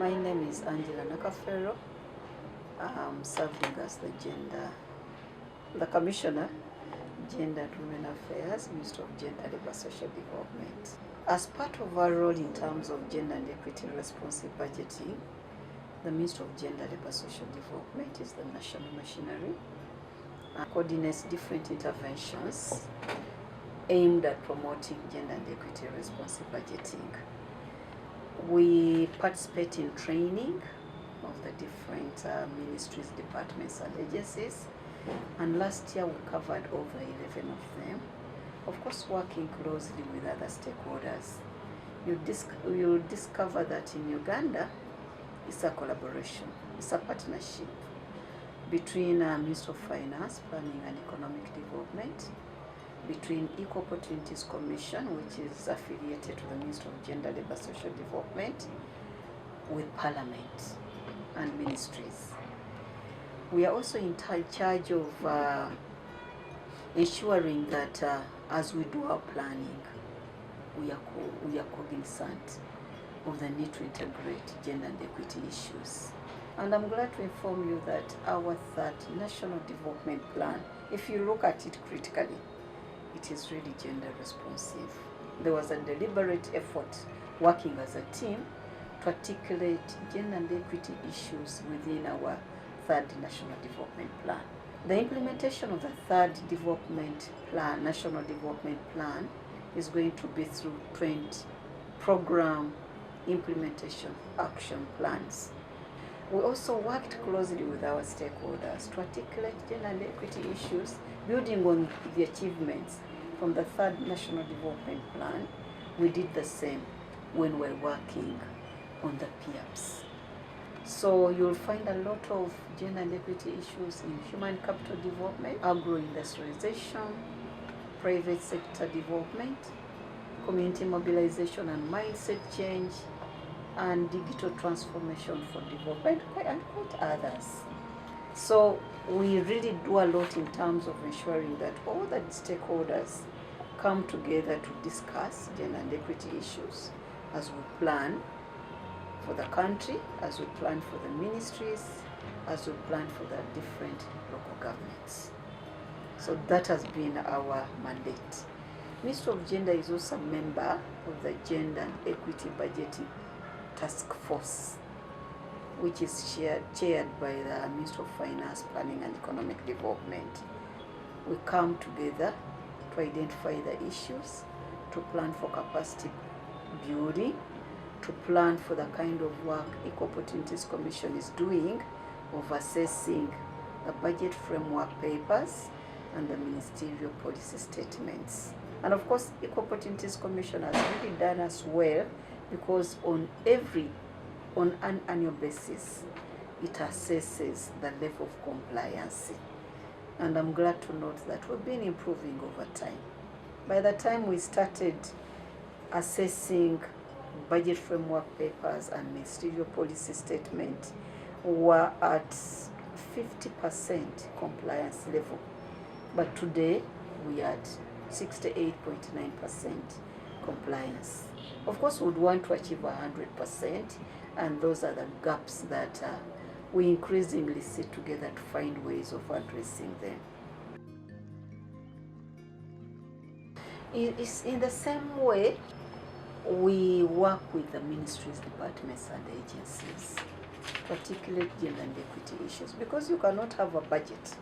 My name is Angela Nakafero. I'm serving as the Commissioner, Gender and Women Affairs, Minister of Gender, Labour, Social Development. As part of our role in terms of gender and equity responsive budgeting, the Minister of Gender, Labour, Social Development is the national machinery and coordinates different interventions aimed at promoting gender and equity responsive budgeting. We participate in training of the different ministries, departments and agencies, and last year we covered over 11 of them, of course working closely with other stakeholders. You'll discover that in Uganda it's a collaboration, it's a partnership between Minister of Finance, Planning and Economic Development, between Equal Opportunities Commission, which is affiliated to the Ministry of Gender, Labour, Social Development, with Parliament and ministries. We are also in charge of ensuring that as we do our planning, we are cognizant of the need to integrate gender and equity issues. And I'm glad to inform you that our third National Development Plan, if you look at it critically, it is really gender responsive. There was a deliberate effort working as a team to articulate gender and equity issues within our third National Development Plan. The implementation of the third development plan, National Development Plan, is going to be through 20 program implementation action plans. We also worked closely with our stakeholders to articulate gender and equity issues, building on the achievements from the third National Development Plan. We did the same when we're working on the PIAPs. So you'll find a lot of gender and equity issues in human capital development, agro-industrialization, private sector development, community mobilization and mindset change, and digital transformation for development, and quite others. So we really do a lot in terms of ensuring that all the stakeholders come together to discuss gender and equity issues as we plan for the country, as we plan for the ministries, as we plan for the different local governments. So that has been our mandate. Minister of Gender is also a member of the Gender and Equity Budgeting Task Force, which is chaired by the Minister of Finance, Planning and Economic Development. We come together to identify the issues, to plan for capacity building, to plan for the kind of work Equal Opportunities Commission is doing of assessing the budget framework papers and the ministerial policy statements. And of course, Equal Opportunities Commission has really done us well, because on an annual basis, it assesses the level of compliance. And I'm glad to note that we've been improving over time. By the time we started assessing budget framework papers and ministerial policy statement, we were at 50% compliance level. But today, we are at 68.9% compliance. Of course, we would want to achieve 100%, and those are the gaps that we increasingly sit together to find ways of addressing them. It's in the same way we work with the ministries, departments and agencies to articulate gender and equity issues, because you cannot have a budget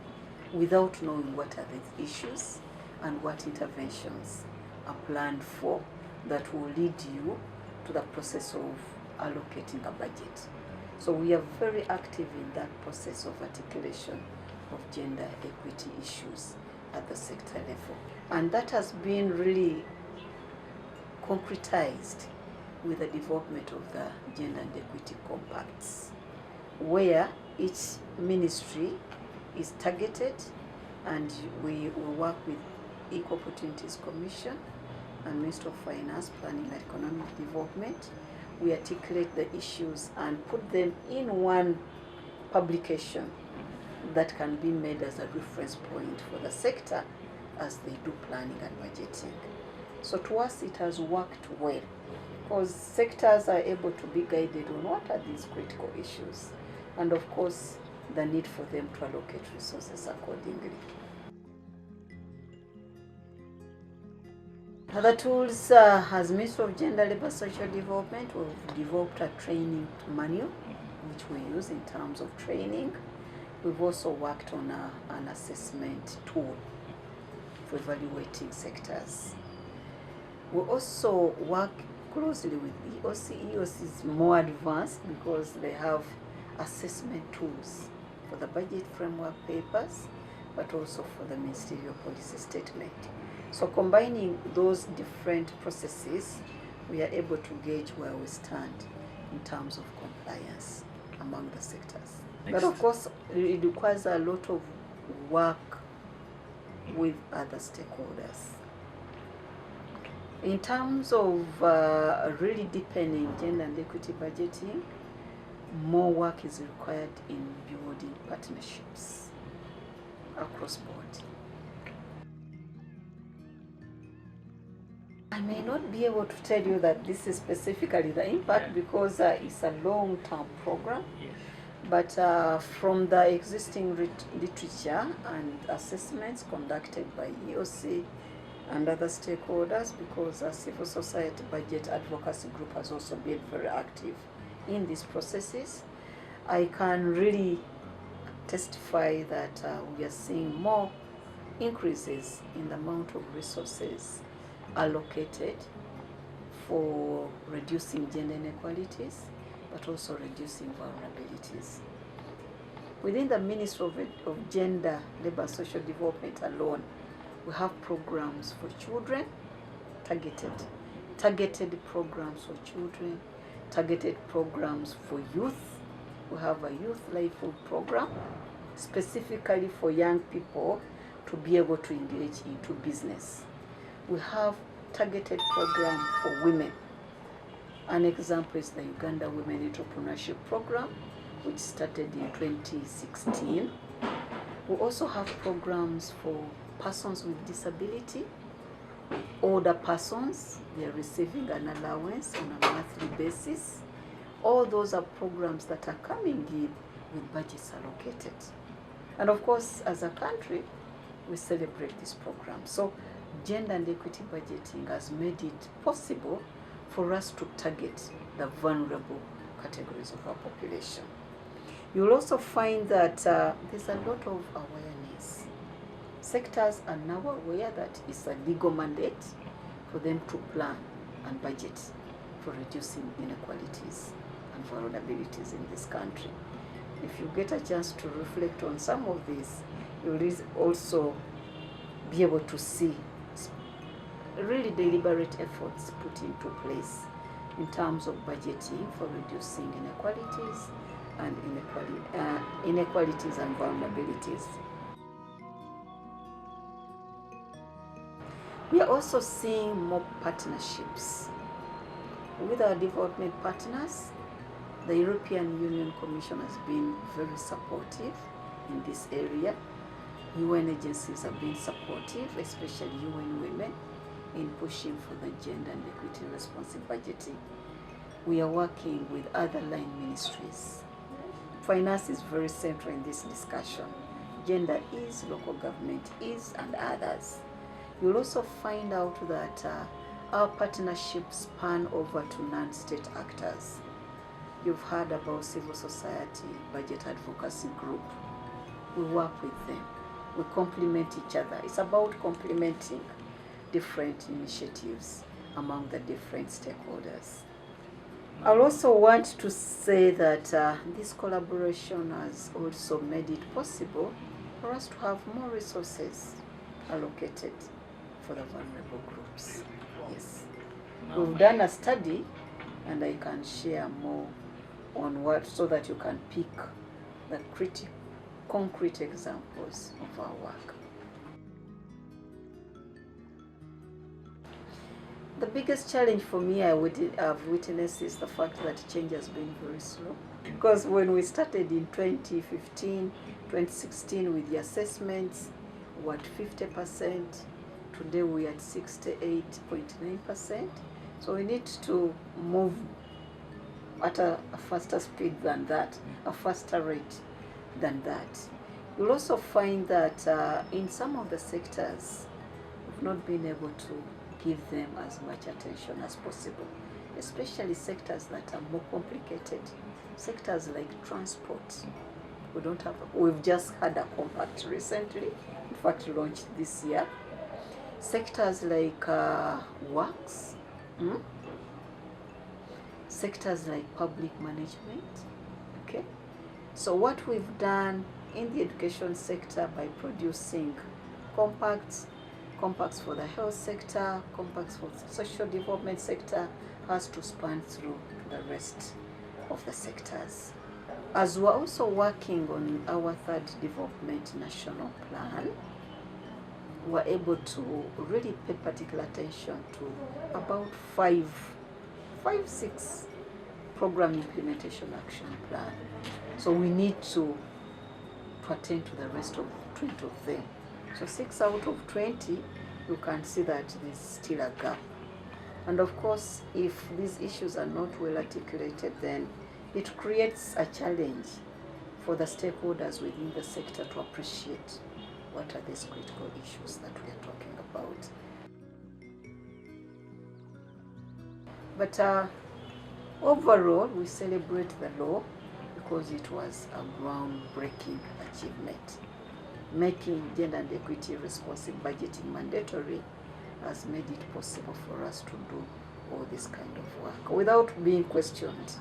without knowing what are the issues and what interventions are planned for that will lead you to the process of allocating a budget. So we are very active in that process of articulation of gender equity issues at the sector level. And that has been really concretized with the development of the gender and equity compacts, where each ministry is targeted, and we will work with Equal Opportunities Commission and Minister of Finance, Planning and Economic Development. We articulate the issues and put them in one publication that can be made as a reference point for the sector as they do planning and budgeting. So to us, it has worked well because sectors are able to be guided on what are these critical issues, and of course the need for them to allocate resources accordingly. Other tools, as Ministry of Gender, Labour, Social Development, we've developed a training manual which we use in terms of training. We've also worked on an assessment tool for evaluating sectors. We also work closely with EOC. EOC is more advanced because they have assessment tools for the budget framework papers, but also for the ministerial policy statement. So combining those different processes, we are able to gauge where we stand in terms of compliance among the sectors. But of course, it requires a lot of work with other stakeholders. In terms of really deepening gender and equity budgeting, more work is required in building partnerships across board. I may not be able to tell you that this is specifically the impact because it's a long-term program. Yes. But from the existing literature and assessments conducted by EOC and other stakeholders, because a civil society budget advocacy group has also been very active in these processes, I can really testify that we are seeing more increases in the amount of resources allocated for reducing gender inequalities, but also reducing vulnerabilities. Within the Ministry of Gender, Labour, Social Development alone, we have programs for children, targeted programs for children, targeted programs for youth. We have a youth livelihood program specifically for young people to be able to engage into business. We have targeted program for women. An example is the Uganda Women Entrepreneurship Program, which started in 2016. We also have programs for persons with disability, older persons. They are receiving an allowance on a monthly basis. All those are programs that are coming in with budgets allocated. And of course, as a country, we celebrate this program. So gender and equity budgeting has made it possible for us to target the vulnerable categories of our population. You'll also find that there's a lot of awareness. Sectors are now aware that it's a legal mandate for them to plan and budget for reducing inequalities and vulnerabilities in this country. If you get a chance to reflect on some of these, you'll also be able to see really deliberate efforts put into place in terms of budgeting for reducing inequalities and inequalities and vulnerabilities. We are also seeing more partnerships with our development partners. The European Union Commission has been very supportive in this area. UN agencies have been supportive, especially UN Women, in pushing for the gender and equity responsive budgeting. We are working with other line ministries. Finance is very central in this discussion. Gender is, local government is, and others. You'll also find out that our partnerships span over to non-state actors. You've heard about civil society budget advocacy group. We work with them. We complement each other. It's about complementing different initiatives among the different stakeholders. I also want to say that this collaboration has also made it possible for us to have more resources allocated for the vulnerable groups. Yes. We've done a study, and I can share more on what, so that you can pick the concrete examples of our work. The biggest challenge for me I've witnessed is the fact that change has been very slow. Because when we started in 2015, 2016 with the assessments, we were at 50%. Today we are at 68.9%. So we need to move at a faster speed than that, a faster rate than that. You'll also find that in some of the sectors, we've not been able to give them as much attention as possible, especially sectors that are more complicated. Sectors like transport. We've just had a compact recently, in fact launched this year. Sectors like works, sectors like public management, okay? So what we've done in the education sector by producing compacts for the health sector, compacts for the social development sector, has to span through the rest of the sectors. As we're also working on our third development national plan, we're able to really pay particular attention to about six program implementation action plan. So we need to attend to the rest of 20 of them. So 6 out of 20, you can see that there's still a gap. And of course, if these issues are not well articulated, then it creates a challenge for the stakeholders within the sector to appreciate what are these critical issues that we are talking about. But overall, we celebrate the law because it was a groundbreaking achievement. Making gender and equity responsive budgeting mandatory has made it possible for us to do all this kind of work without being questioned.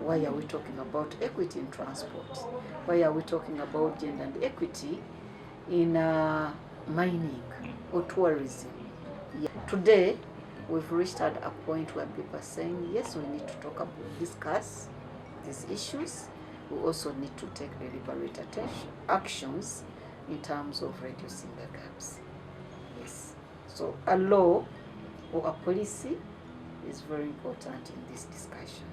Why are we talking about equity in transport? Why are we talking about gender and equity in mining or tourism? Yeah. Today, we've reached at a point where people are saying, yes, we need to discuss these issues. We also need to take deliberate actions in terms of reducing the gaps. Yes. So a law or a policy is very important in this discussion.